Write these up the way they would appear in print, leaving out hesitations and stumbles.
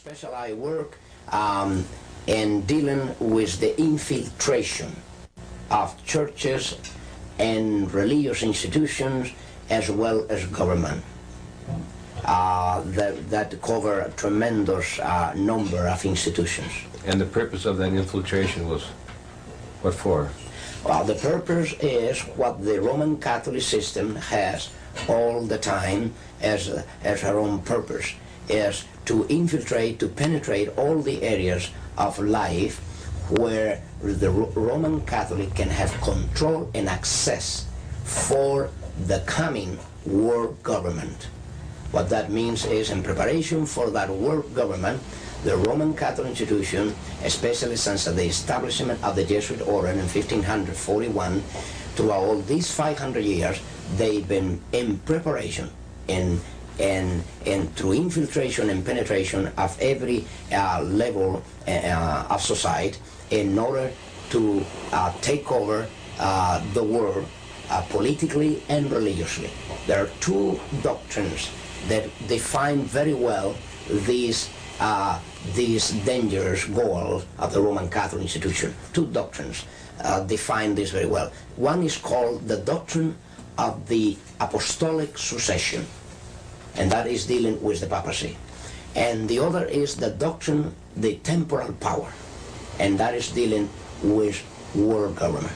specialized work in dealing with the infiltration of churches and religious institutions as well as government. That cover a tremendous number of institutions. And the purpose of that infiltration was what for? Well, the purpose is what the Roman Catholic system has all the time as her own purpose, is to infiltrate, to penetrate all the areas of life where the Roman Catholic can have control and access for the coming world government. What that means is, in preparation for that world government, the Roman Catholic institution, especially since the establishment of the Jesuit order in 1541, throughout all these 500 years, they've been in preparation and through infiltration and penetration of every level of society in order to take over the world politically and religiously. There are two doctrines that define very well these dangerous goals of the Roman Catholic institution. Two doctrines define this very well. One is called the doctrine of the apostolic succession, and that is dealing with the papacy. And the other is the doctrine, the temporal power, and that is dealing with world government.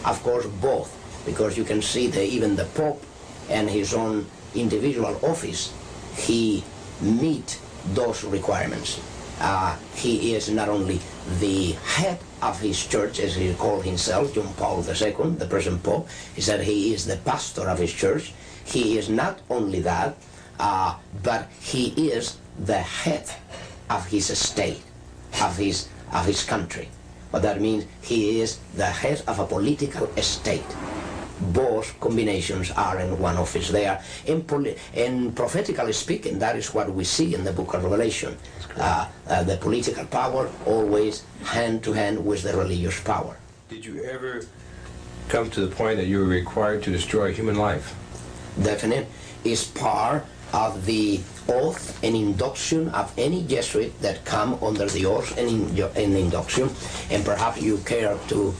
Of course, both, because you can see that even the Pope and his own individual office, he meet those requirements. He is not only the head of his church, as he called himself, John Paul II, the present Pope. He said he is the pastor of his church. He is not only that, but he is the head of his state, of his country. What that means, he is the head of a political state. Both combinations are in one office. They are, in prophetically speaking, that is what we see in the book of Revelation. The political power always hand to hand with the religious power. Did you ever come to the point that you were required to destroy human life? Definite. Is part of the oath and induction of any Jesuit that come under the oath and induction. And perhaps you care to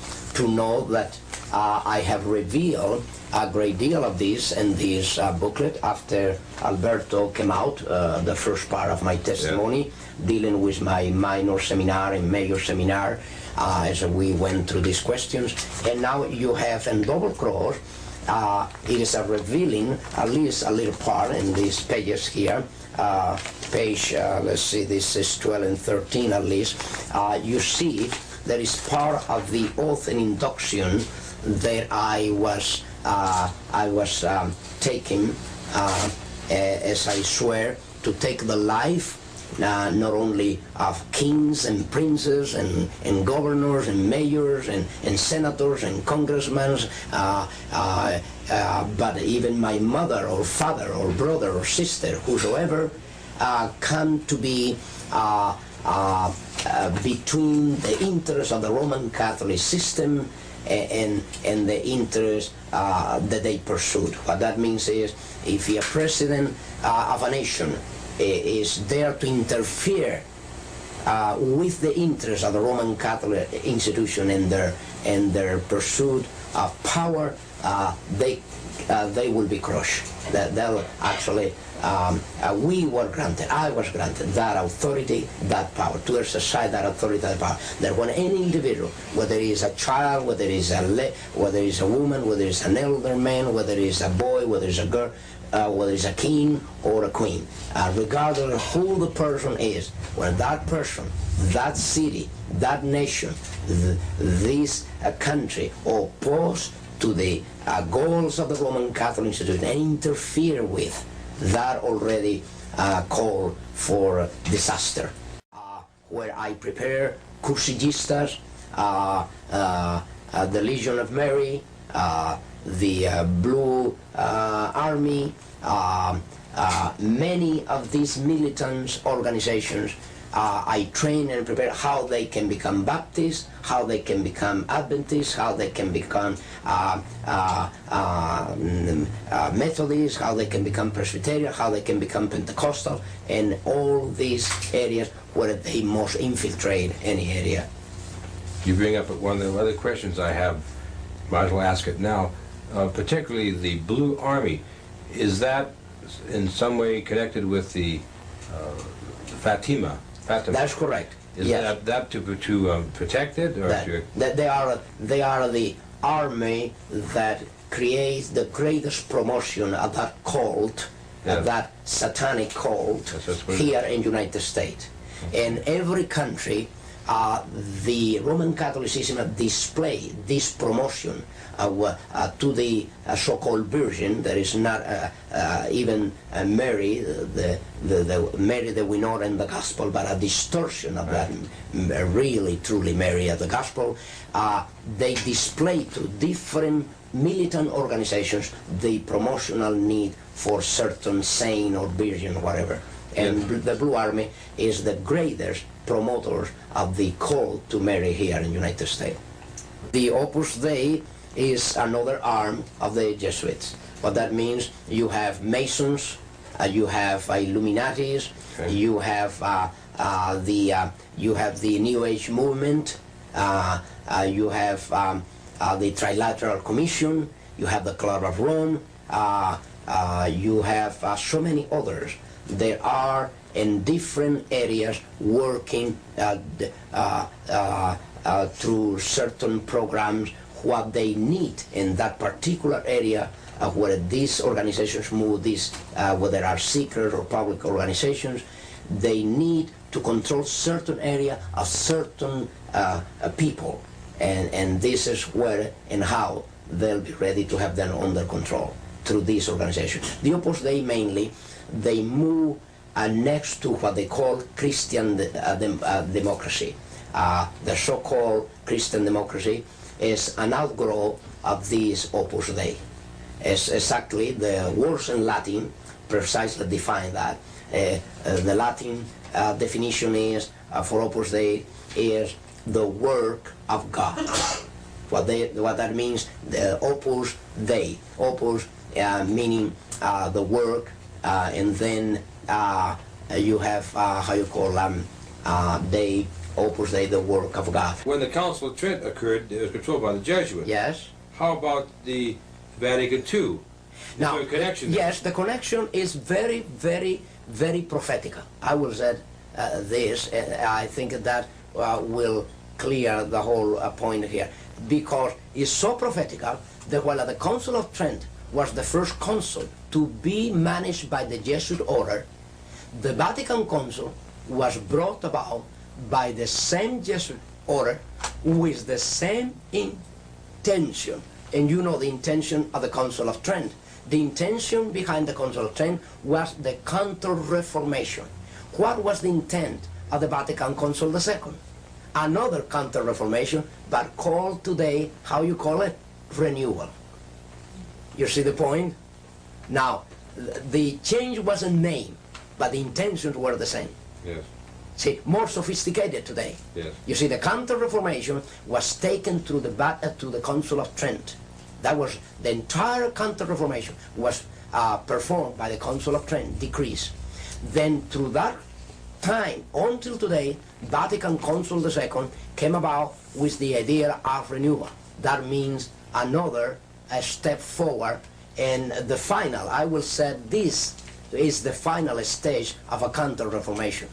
know that I have revealed a great deal of this in this booklet after Alberto came out, the first part of my testimony, dealing with my minor seminar and major seminar as we went through these questions. And now you have in double cross, it is a revealing, at least a little part in these pages here, page, let's see, this is 12 and 13 at least. You see that is part of the oath and induction that I was taking, as I swear, to take the life not only of kings and princes and governors and mayors and senators and congressmen, but even my mother or father or brother or sister, whosoever come to be between the interests of the Roman Catholic system and the interest that they pursued. What that means is, if a president of a nation is there to interfere with the interests of the Roman Catholic institution and their pursuit of power, they will be crushed. They'll actually, we were granted, I was granted that authority, that power, to exercise that authority, that power. That when any individual, whether it is a child, whether it is a woman, whether it's an elder man, whether it is a boy, whether it's a girl, whether it's a king or a queen, regardless of who the person is, when that person, that city, that nation, this country oppose to the goals of the Roman Catholic institution and interfere with, that already call for disaster. Where I prepare cursigistas, the Legion of Mary, the Blue Army, many of these militant organizations I train and prepare how they can become Baptists, how they can become Adventists, how they can become Methodists, how they can become Presbyterian, how they can become Pentecostal, and all these areas where they must infiltrate any area. You bring up one of the other questions I have. Might as well ask it now. Particularly the Blue Army. Is that in some way connected with the Fatima? That's correct. Is yes. that to protect it, or that they are the army that creates the greatest promotion of that cult, yes. that satanic cult here in United States. In every country, the Roman Catholicism display this promotion to the so-called Virgin. There is not even Mary, the Mary that we know in the Gospel, but a distortion of that really, truly Mary of the Gospel. They display to different militant organizations the promotional need for certain saint or virgin or whatever. And the Blue Army is the greatest promoters of the call to Mary here in the United States. The Opus Dei is another arm of the Jesuits. What that means, you have Masons, you have Illuminatis, okay. you have the New Age movement, you have the Trilateral Commission, you have the Club of Rome, you have so many others. There are in different areas working through certain programs what they need in that particular area where these organizations move, whether they are secret or public organizations, they need to control certain area of certain people, and this is where and how they'll be ready to have them under control through these organizations. The Opus Dei mainly, they move next to what they call Christian democracy. The so-called Christian democracy is an outgrowth of this Opus Dei. It's exactly the words in Latin precisely define that. The Latin definition is for Opus Dei is the work of God. What that means, the Opus Dei, Opus meaning the work, and then you have how you call Dei, Opus Dei, the work of God. When the Council of Trent occurred, it was controlled by the Jesuits. Yes. How about the Vatican II? Now, there a connection there? Yes, the connection is very, very, very prophetical. I will say this, I think that will clear the whole point here, because it's so prophetical that while the Council of Trent was the first council to be managed by the Jesuit order, the Vatican Council was brought about by the same Jesuit order with the same intention. And you know the intention of the Council of Trent. The intention behind the Council of Trent was the Counter-Reformation. What was the intent of the Vatican Council II? Another Counter-Reformation, but called today, how you call it? Renewal. You see the point? Now, the change was a name, but the intentions were the same. Yes. See, more sophisticated today. Yes. You see, the Counter-Reformation was taken through the Council of Trent. That was the entire Counter-Reformation was performed by the Council of Trent, decrees. Then through that time until today, Vatican Council II came about with the idea of renewal. That means another step forward, and the final, I will say this is the final stage of a Counter-Reformation.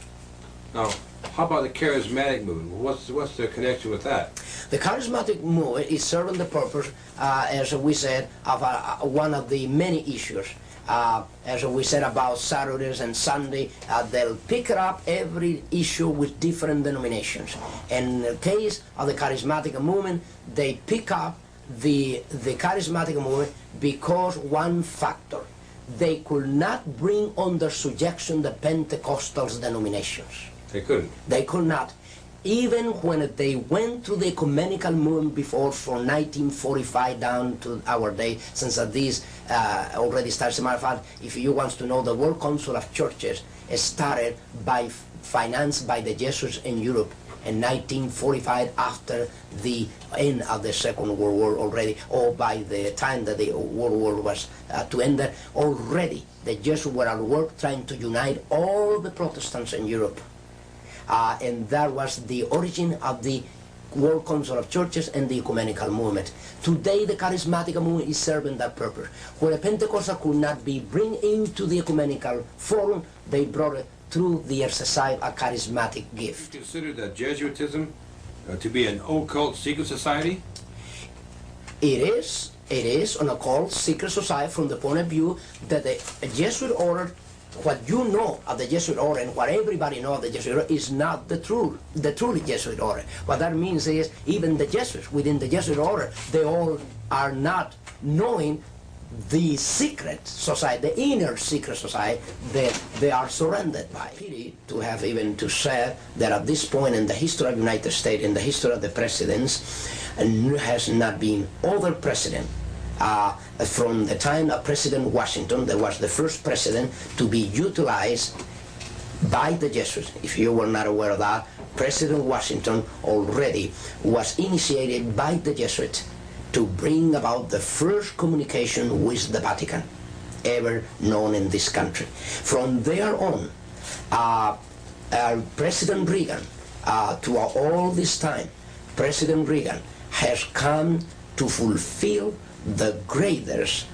Now, how about the charismatic movement? What's the connection with that? The charismatic movement is serving the purpose, as we said, of one of the many issues. As we said about Saturdays and Sunday, they'll pick up every issue with different denominations. In the case of the charismatic movement, they pick up the charismatic movement because one factor. They could not bring under subjection the Pentecostal denominations. They couldn't. They could not. Even when they went through the ecumenical movement before, from 1945 down to our day, since this already starts. As a matter of fact, if you want to know, the World Council of Churches started by financed by the Jesuits in Europe in 1945 after the end of the Second World War already, or by the time that the World War was to end there, already the Jesuits were at work trying to unite all the Protestants in Europe. And that was the origin of the World Council of Churches and the ecumenical movement. Today the charismatic movement is serving that purpose. Where a Pentecostal could not be bring into the ecumenical forum, they brought it through the exercise of charismatic gift. Do you consider that Jesuitism to be an occult secret society? It is an occult secret society from the point of view that the Jesuit order, what you know of the Jesuit order and what everybody knows of the Jesuit order is not the truly Jesuit order. What that means is even the Jesuits within the Jesuit order, they all are not knowing the secret society, the inner secret society that they are surrounded by. Pity to have even to say that at this point in the history of the United States, in the history of the presidents, has not been other president from the time of President Washington, that was the first president to be utilized by the Jesuits. If you were not aware of that, President Washington already was initiated by the Jesuits to bring about the first communication with the Vatican ever known in this country. From there on, President Reagan, to all this time, President Reagan has come to fulfill the greatest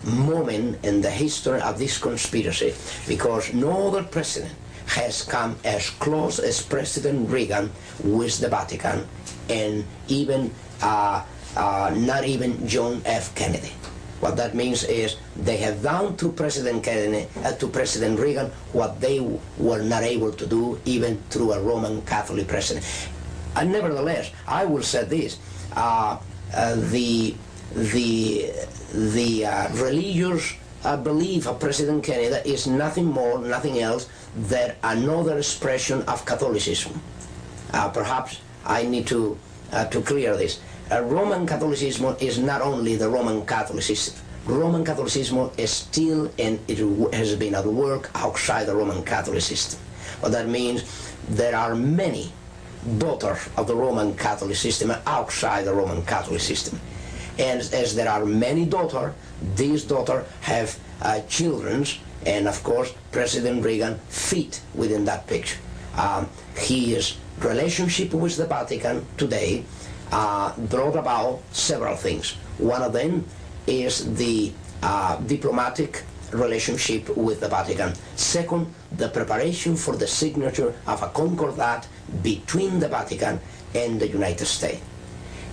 moment in the history of this conspiracy, because no other president has come as close as President Reagan with the Vatican, and even not even John F. Kennedy. What that means is they have done to President Kennedy, to President Reagan, what they were not able to do even through a Roman Catholic president. And nevertheless, I will say this: the religious belief of President Kennedy is nothing more, nothing else than another expression of Catholicism. Perhaps I need to clear this. Roman Catholicism is not only the Roman Catholicism. Roman Catholicism is still, and it has been at work outside the Roman Catholic system. What that means, there are many daughters of the Roman Catholic system outside the Roman Catholic system. And as there are many daughters, these daughters have children, and of course President Reagan fit within that picture. His relationship with the Vatican today brought about several things. One of them is the diplomatic relationship with the Vatican. Second, the preparation for the signature of a concordat between the Vatican and the United States.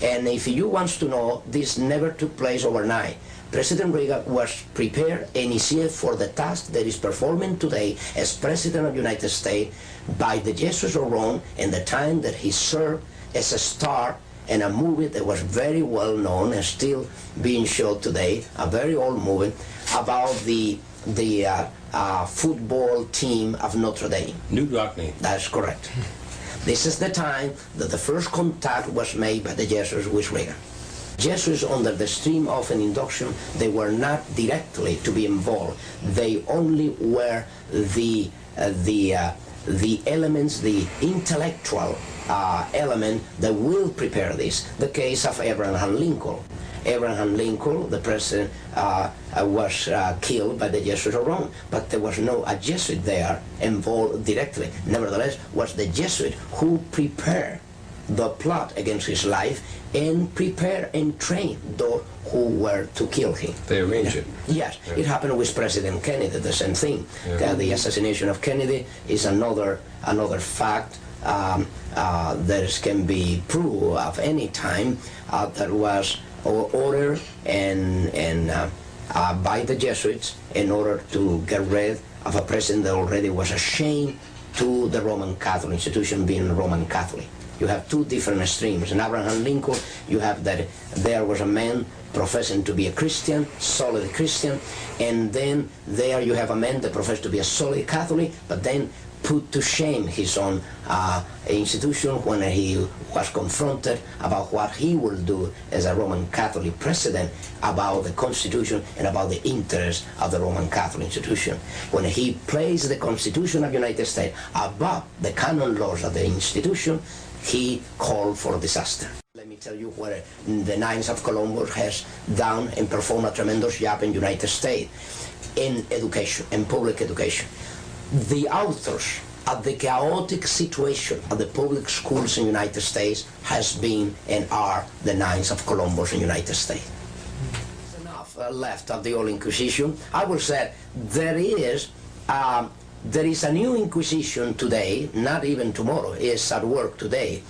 And if you want to know, this never took place overnight. President Reagan was prepared and initiated for the task that is performing today as President of the United States by the Jesuits of Rome, in the time that he served as a star in a movie that was very well known and still being showed today, a very old movie about the football team of Notre Dame. Newt Rockney. That's correct. This is the time that the first contact was made by the Jesuits with Reagan. Jesuits, under the stream of an induction, they were not directly to be involved. They only were the elements, the intellectual element that will prepare this. The case of Abraham Lincoln. Abraham Lincoln, the president, was killed by the Jesuits of Rome, but there was no a Jesuit there involved directly. Nevertheless, was the Jesuit who prepared the plot against his life and prepare and train those who were to kill him. They arranged it. Yes, yeah. It happened with President Kennedy, the same thing. Yeah. The assassination of Kennedy is another fact that can be proved of any time that was ordered and by the Jesuits in order to get rid of a president that already was ashamed to the Roman Catholic institution, being Roman Catholic. You have two different streams. In Abraham Lincoln, you have that there was a man professing to be a Christian, solid Christian, and then there you have a man that professed to be a solid Catholic, but then put to shame his own institution when he was confronted about what he will do as a Roman Catholic president about the Constitution and about the interests of the Roman Catholic institution. When he placed the Constitution of the United States above the canon laws of the institution, he called for disaster. Let me tell you where the Knights of Columbus has done and performed a tremendous job in the United States in education, in public education. The authors of the chaotic situation of the public schools in the United States has been and are the Knights of Columbus in the United States. There's enough left of the old Inquisition. I will say there is a new Inquisition today, not even tomorrow, is at work today,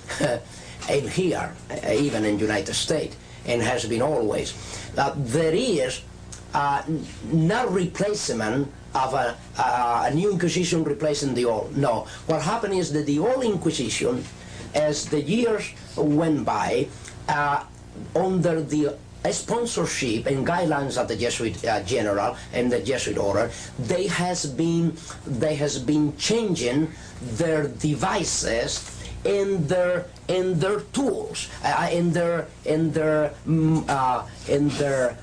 and here, even in the United States, and has been always. There is not replacement of a new Inquisition replacing the old. No, what happened is that the old Inquisition, as the years went by, under the sponsorship and guidelines of the Jesuit general and the Jesuit order, they has been changing their devices and their tools, in their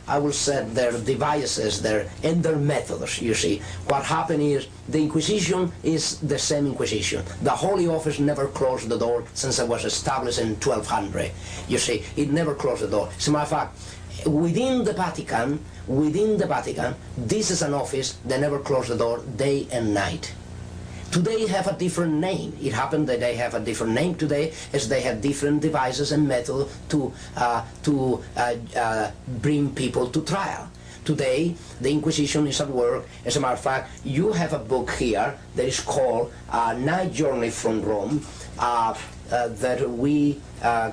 I will say their devices, and their methods. You see, what happened is the Inquisition is the same Inquisition. The Holy Office never closed the door since it was established in 1200. You see, it never closed the door. As a matter of fact, within the Vatican, this is an office that never closed the door day and night. Today have a different name. It happened that they have a different name today, as they have different devices and methods to bring people to trial. Today, the Inquisition is at work. As a matter of fact, you have a book here that is called Night Journey from Rome, that we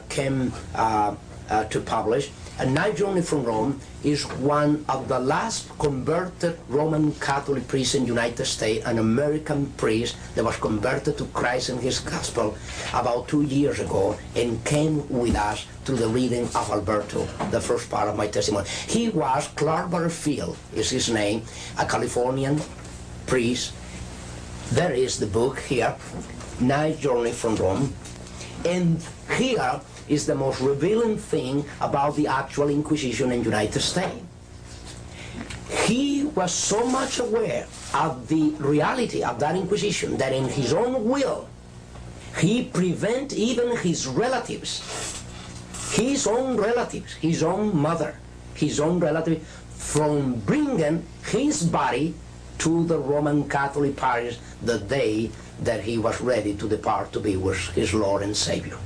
came to publish. A Night Journey from Rome is one of the last converted Roman Catholic priests in the United States, an American priest that was converted to Christ and his gospel about 2 years ago and came with us through the reading of Alberto, the first part of my testimony. He was Clark Butterfield, is his name, a Californian priest. There is the book here, Night Journey from Rome, and here is the most revealing thing about the actual Inquisition in the United States. He was so much aware of the reality of that Inquisition that in his own will, he prevented even his relatives, his own mother, his own relative, from bringing his body to the Roman Catholic parish the day that he was ready to depart to be with his Lord and Savior.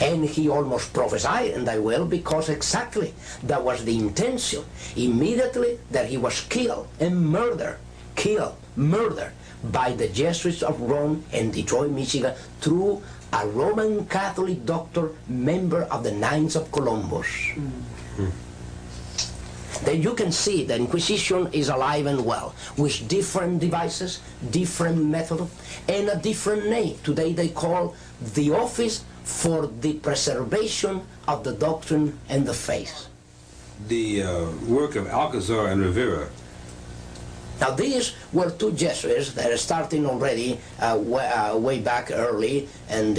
And he almost prophesied, and I will, because exactly that was the intention. Immediately that he was killed by the Jesuits of Rome and Detroit, Michigan, through a Roman Catholic doctor, member of the Knights of Columbus. Mm-hmm. Then you can see the Inquisition is alive and well, with different devices, different methods, and a different name. Today they call the Office for the Preservation of the Doctrine and the Faith. The work of Alcazar and Rivera. Now these were two Jesuits that are starting already way back early, and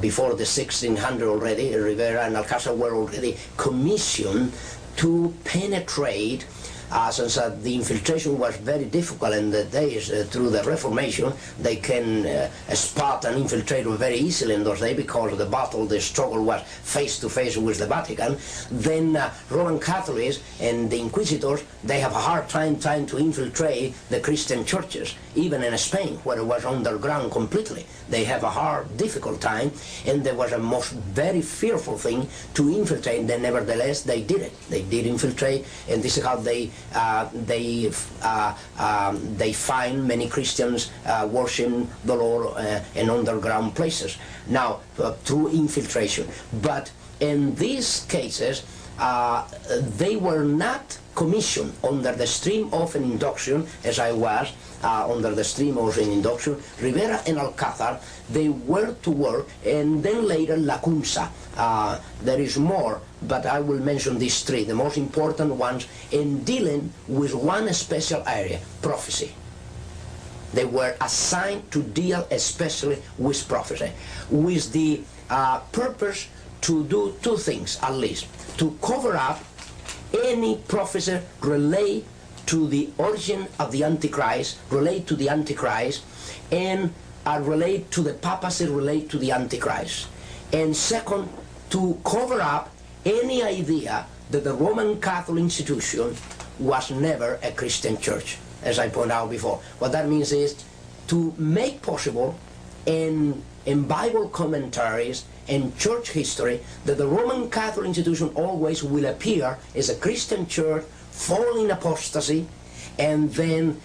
before the 1600 already. Rivera and Alcazar were already commissioned to penetrate, since the infiltration was very difficult in the days through the Reformation. They can spot an infiltrator very easily in those days because the struggle was face to face with the Vatican. Then Roman Catholics and the Inquisitors, they have a hard time trying to infiltrate the Christian churches, even in Spain, where it was underground completely. They have a hard, difficult time, and there was a very fearful thing to infiltrate. Then nevertheless, they did it. They did infiltrate, and this is how they find many Christians worshiping the Lord in underground places. Now, through infiltration. But in these cases, they were not commission under the stream of an induction, as I was, under the stream of an induction, Rivera and Alcázar, they were to work, and then later Lacunza. There is more, but I will mention these three, the most important ones, in dealing with one special area, prophecy. They were assigned to deal especially with prophecy, with the purpose to do two things at least: to cover up any prophecy relate to the origin of the Antichrist, relate to the Antichrist, and relate to the papacy, relate to the Antichrist. And second, to cover up any idea that the Roman Catholic institution was never a Christian church, as I pointed out before. What that means is to make possible in Bible commentaries and church history that the Roman Catholic institution always will appear as a Christian church, fall in apostasy, and then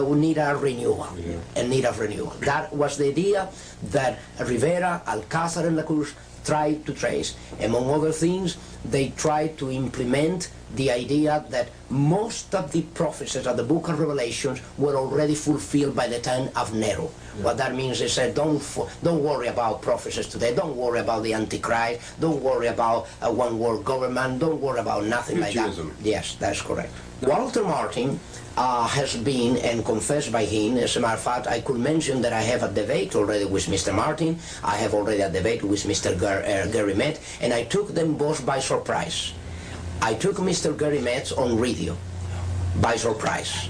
we need a renewal. And need of renewal. That was the idea that Rivera, Alcázar, and Lacunza tried to trace. Among other things, they tried to implement the idea that most of the prophecies of the book of Revelations were already fulfilled by the time of Nero. Yeah. What that means is that don't worry about prophecies today, don't worry about the Antichrist, don't worry about a one-world government, don't worry about nothing like that. Yes, that's correct. Walter Martin has been, and confessed by him, as a matter of fact, I could mention that I have a debate already with Mr. Martin, I have already a debate with Mr. Gary Metz, and I took them both by surprise. I took Mr. Gary Metz on radio by surprise.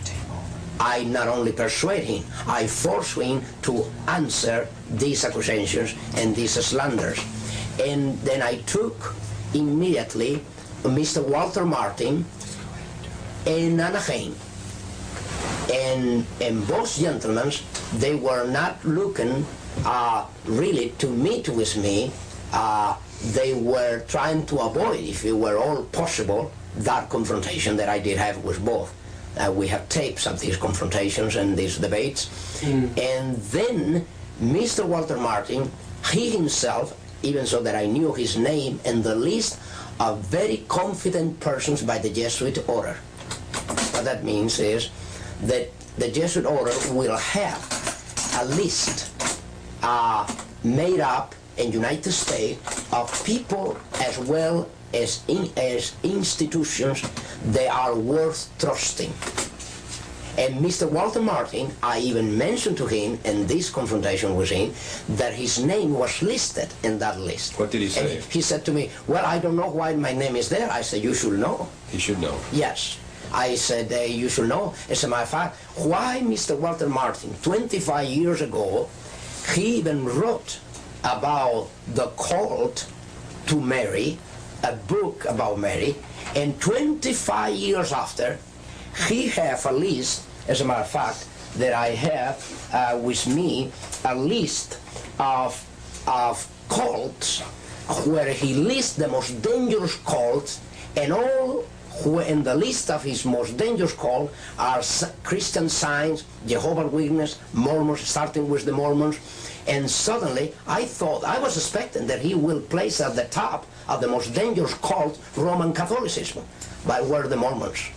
I not only persuade him, I force him to answer these accusations and these slanders. And then I took immediately Mr. Walter Martin and Anaheim. And both gentlemen, they were not looking really to meet with me. They were trying to avoid, if it were all possible, that confrontation that I did have with both. We have tapes of these confrontations and these debates. And then Mr. Walter Martin, he himself, even so that I knew his name and the list of very confident persons by the Jesuit order. What that means is that the Jesuit order will have a list made up in United States of people as well as institutions that are worth trusting. And Mr. Walter Martin, I even mentioned to him in this confrontation with him that his name was listed in that list. What did he say? And he said to me, well, I don't know why my name is there. I said, you should know. He should know. Yes. I said, you should know. As a matter of fact, why Mr. Walter Martin, 25 years ago, he even wrote about the cult to Mary, a book about Mary, and 25 years after, he have a list, as a matter of fact, that I have with me, a list of cults where he lists the most dangerous cults, and all who in the list of his most dangerous cult are Christian Science, Jehovah's Witnesses, Mormons, starting with the Mormons. And suddenly I thought, I was expecting that he will place at the top of the most dangerous cult Roman Catholicism, but were the Mormons.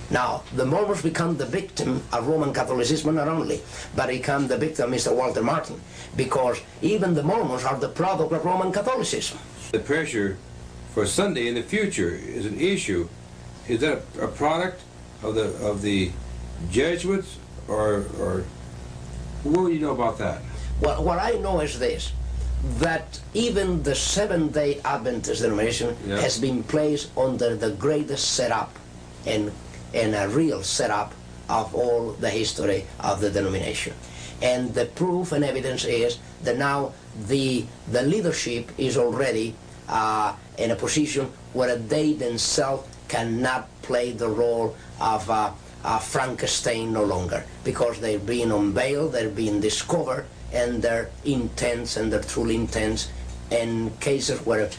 Now, the Mormons become the victim of Roman Catholicism not only, but become the victim of Mr. Walter Martin, because even the Mormons are the product of Roman Catholicism. The pressure for Sunday in the future is an issue. Is that a product of the Jesuits, or what do you know about that? Well, what I know is this, that even the Seventh-day Adventist denomination has been placed under the greatest setup and a real setup of all the history of the denomination. And the proof and evidence is that now the leadership is already in a position where they themselves cannot play the role of Frankenstein no longer, because they're being unveiled, they're being discovered, and their intents and their true intents, in cases where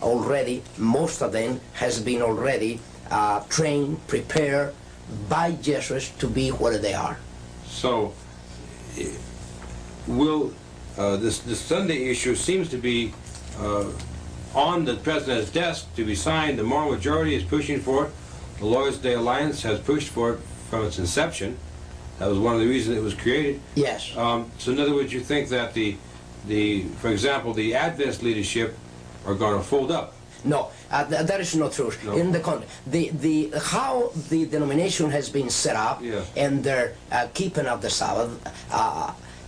already most of them has been already trained, prepared by Jesuits to be where they are. So, will this Sunday issue seems to be on the president's desk to be signed? The moral majority is pushing for it. the Lord's Day Alliance has pushed for it from its inception. That was one of the reasons it was created. Yes. So in other words, you think that for example, the Adventist leadership are going to fold up? No, that is not true. No. In the how the denomination has been set up, Yeah. and their keeping of the Sabbath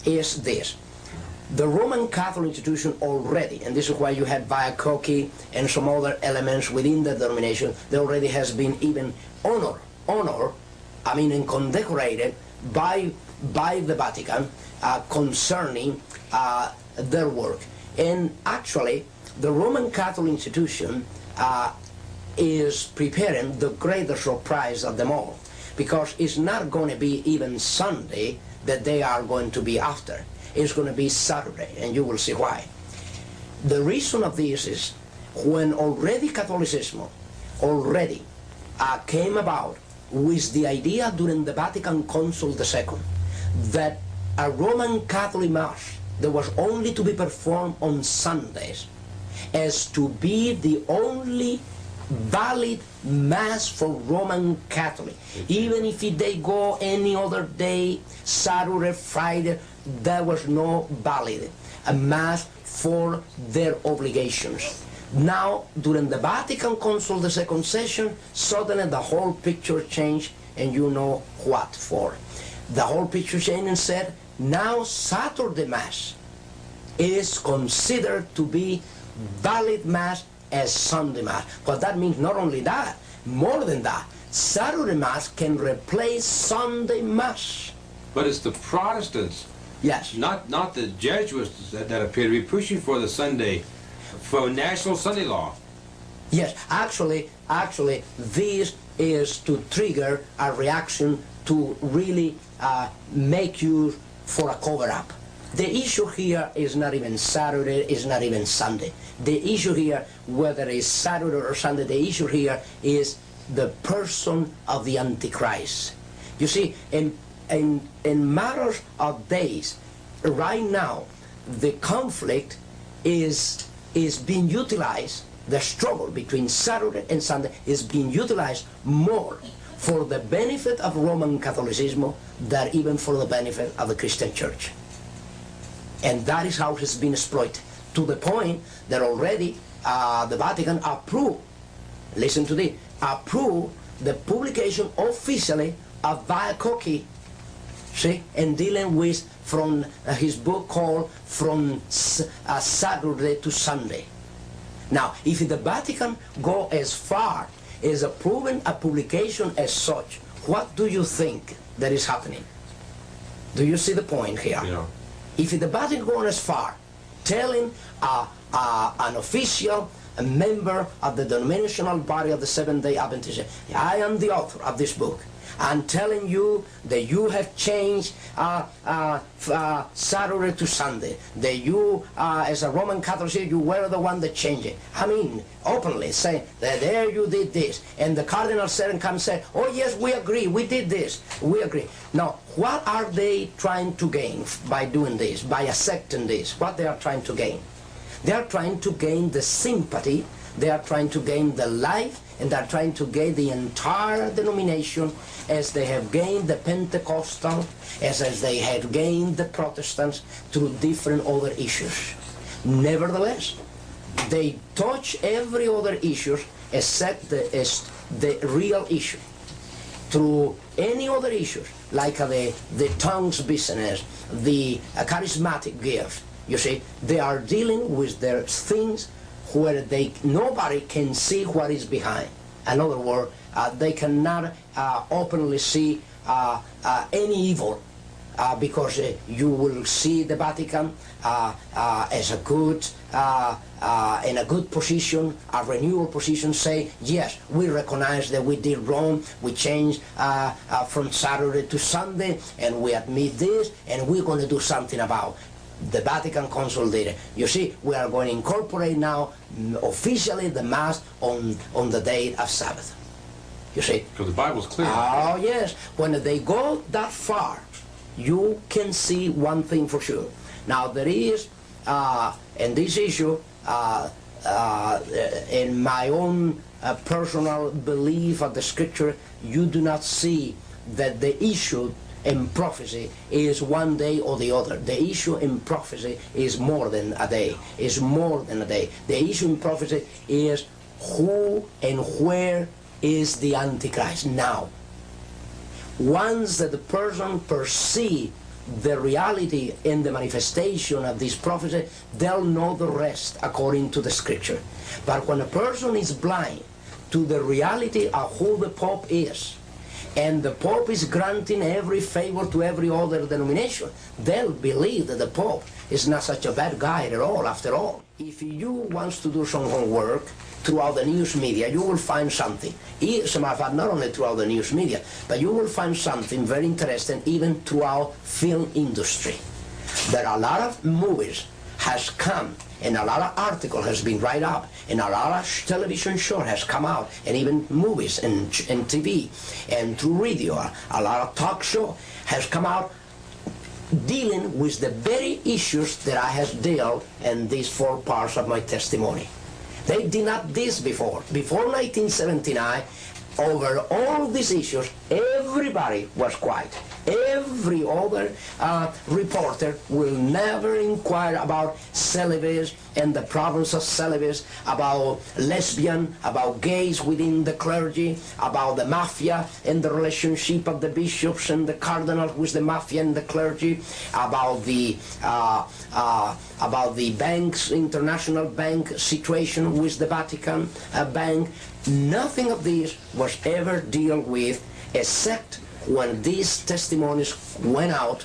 is this. The Roman Catholic institution already, and this is why you had Viacochi and some other elements within the denomination, there already has been even honor, and condecorated by the Vatican concerning their work. And actually, the Roman Catholic institution is preparing the greatest surprise of them all, because it's not going to be even Sunday that they are going to be after. It's going to be Saturday, and you will see why. The reason of this is when already Catholicism came about with the idea during the Vatican Council II that a Roman Catholic Mass that was only to be performed on Sundays as to be the only valid Mass for Roman Catholic. Even if they go any other day, Saturday, Friday, there was no valid Mass for their obligations. Now, during the Vatican Council, the second session, suddenly the whole picture changed, and you know what for. The whole picture changed and said, now Saturday Mass is considered to be valid Mass as Sunday Mass. But that means not only that, more than that, Saturday Mass can replace Sunday Mass. But it's the Protestants, yes, not the Jesuits that appear to be pushing for the Sunday, for national Sunday law. Yes, actually, this is to trigger a reaction to really make use for a cover-up. The issue here is not even Saturday, is not even Sunday. The issue here, whether it's Saturday or Sunday, the issue here is the person of the Antichrist. You see, in matters of days, right now, the conflict is being utilized, the struggle between Saturday and Sunday is being utilized more for the benefit of Roman Catholicism than even for the benefit of the Christian Church. And that is how it has been exploited, to the point that already the Vatican approved, listen to this, approved the publication officially of Viacochi, see, and dealing with from his book called From Saturday to Sunday. Now, if the Vatican go as far as approving a publication as such, what do you think that is happening? Do you see the point here? Yeah. If the Vatican goes as far, telling an official, a member of the denominational body of the Seventh-day Adventists, I am the author of this book, I'm telling you that you have changed Saturday to Sunday, that you, as a Roman Catholic, you were the one that changed it. I mean, openly saying that there you did this, and the Cardinal said and come and said, oh yes, we agree, we did this, we agree. Now, what are they trying to gain by doing this, by accepting this? What they are trying to gain? They are trying to gain the sympathy, they are trying to gain the life, and they are trying to gain the entire denomination as they have gained the Pentecostal, as they have gained the Protestants through different other issues. Nevertheless, they touch every other issue except the real issue. Through any other issues, like the tongues business, the charismatic gift, you see, they are dealing with their things where nobody can see what is behind. In other words, they cannot openly see any evil, because you will see the Vatican as a good, in a good position, a renewal position, say, yes, we recognize that we did wrong, we changed from Saturday to Sunday, and we admit this, and we're going to do something about it. The Vatican Council did it. You see, we are going to incorporate now officially the Mass on the day of Sabbath. You see? Because the Bible's clear. Oh, yes. When they go that far, you can see one thing for sure. Now, there is, in this issue, in my own personal belief of the scripture, you do not see that the issue in prophecy is one day or the other. The issue in prophecy is more than a day, is more than a day. The issue in prophecy is who and where is the Antichrist now. Once that the person perceives the reality and the manifestation of this prophecy, they'll know the rest according to the scripture. But when a person is blind to the reality of who the Pope is, and the Pope is granting every favor to every other denomination, they'll believe that the Pope is not such a bad guy at all, after all. If you want to do some homework throughout the news media, you will find something. As a matter of fact, not only throughout the news media, but you will find something very interesting even throughout film industry. There are a lot of movies has come, and a lot of article has been written up, and a lot of television show has come out, and even movies and TV and through radio, a lot of talk show has come out dealing with the very issues that I have dealt in these 4 parts of my testimony. They did not this before. Before 1979, over all these issues, everybody was quiet. Every other reporter will never inquire about celibacy and the problems of celibacy, about lesbian, about gays within the clergy, about the mafia and the relationship of the bishops and the cardinals with the mafia and the clergy, about the banks, international bank situation with the Vatican bank. Nothing of this was ever dealt with, except when these testimonies went out.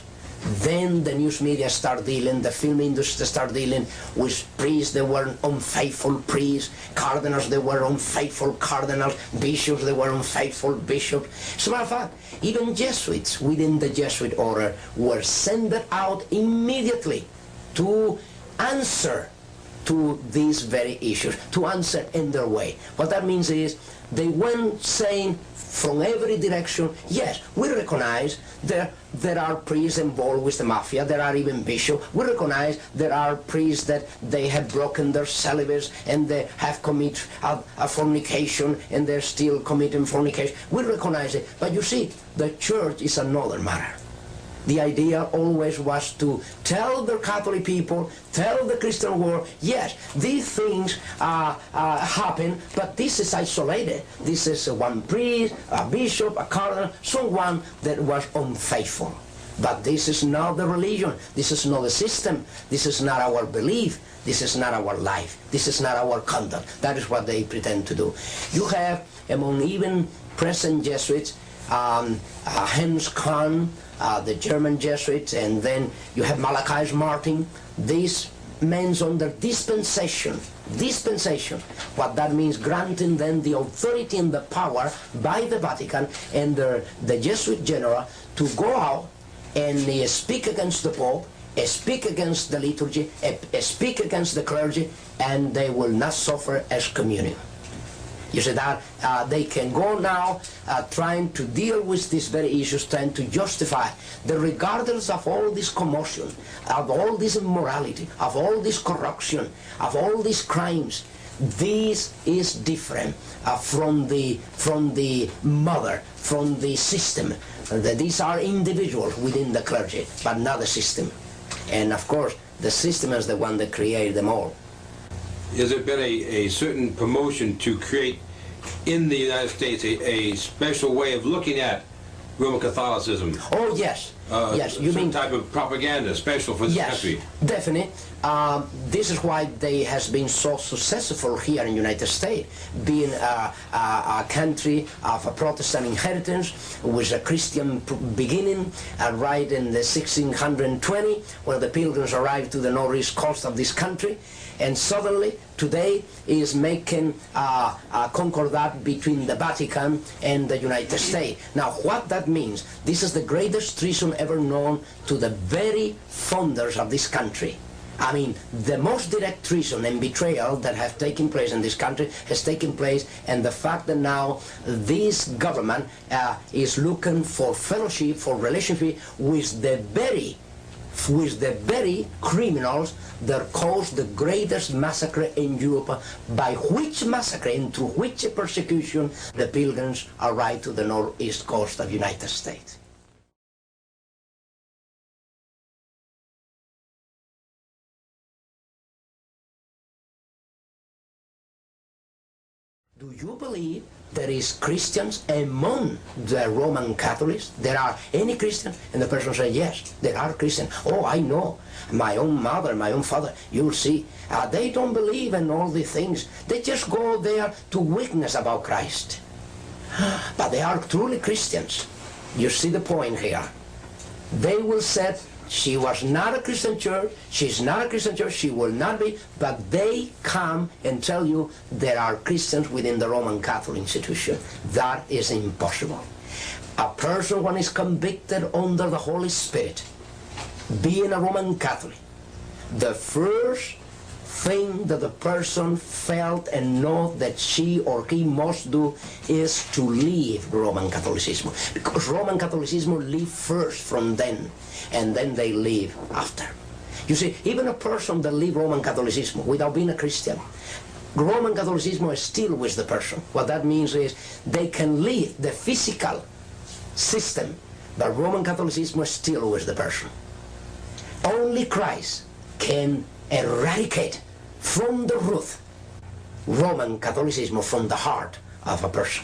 Then the news media started dealing, the film industry started dealing with priests that were unfaithful priests, cardinals that were unfaithful cardinals, bishops that were unfaithful bishops. As a matter of fact, even Jesuits within the Jesuit order were sent out immediately to answer to these very issues, to answer in their way. What that means is they went saying from every direction, yes, we recognize there are priests involved with the mafia, there are even bishops. We recognize there are priests that they have broken their celibacy and they have committed a fornication and they're still committing fornication. We recognize it. But you see, the church is another matter. The idea always was to tell the Catholic people, tell the Christian world, yes, these things happen, but this is isolated. This is one priest, a bishop, a cardinal, someone that was unfaithful. But this is not the religion. This is not the system. This is not our belief. This is not our life. This is not our conduct. That is what they pretend to do. You have, among even present Jesuits, Hans Kahn, the German Jesuits, and then you have Malachi Martin. These men under dispensation. What that means, granting them the authority and the power by the Vatican and the Jesuit general to go out and speak against the Pope, speak against the liturgy, speak against the clergy, and they will not suffer excommunion. You see that they can go now trying to deal with these very issues, trying to justify that regardless of all this commotion, of all this immorality, of all this corruption, of all these crimes, this is different from the mother, from the system. These are individuals within the clergy, but not the system. And of course, the system is the one that created them all. Has there been a certain promotion to create in the United States a special way of looking at Roman Catholicism? Oh, yes. Yes, you mean type of propaganda special for this country? Yes, definitely. This is why they has been so successful here in the United States, being a country of a Protestant inheritance with a Christian beginning, right in the 1620, when the Pilgrims arrived to the northeast coast of this country, and suddenly today is making a concordat between the Vatican and the United States. Now, what that means, this is the greatest treason ever known to the very founders of this country. I mean, the most direct treason and betrayal that have taken place in this country has taken place, and the fact that now this government is looking for fellowship, for relationship with the very with the very criminals that caused the greatest massacre in Europe, by which massacre and through which persecution the pilgrims arrived to the northeast coast of the United States. Do you believe there is Christians among the Roman Catholics? There are any Christians? And the person says, yes, there are Christians. Oh, I know. My own mother, my own father, you'll see. They don't believe in all these things. They just go there to witness about Christ. But they are truly Christians. You see the point here. They will say, she was not a Christian church, she's not a Christian church, she will not be, but they come and tell you there are Christians within the Roman Catholic institution. That is impossible. A person, when is convicted under the Holy Spirit, being a Roman Catholic, the first thing that the person felt and know that she or he must do is to leave Roman Catholicism. Because Roman Catholicism live first from then, and then they leave after. You see, even a person that leave Roman Catholicism without being a Christian, Roman Catholicism is still with the person. What that means is they can leave the physical system, but Roman Catholicism is still with the person. Only Christ can eradicate from the root Roman Catholicism from the heart of a person.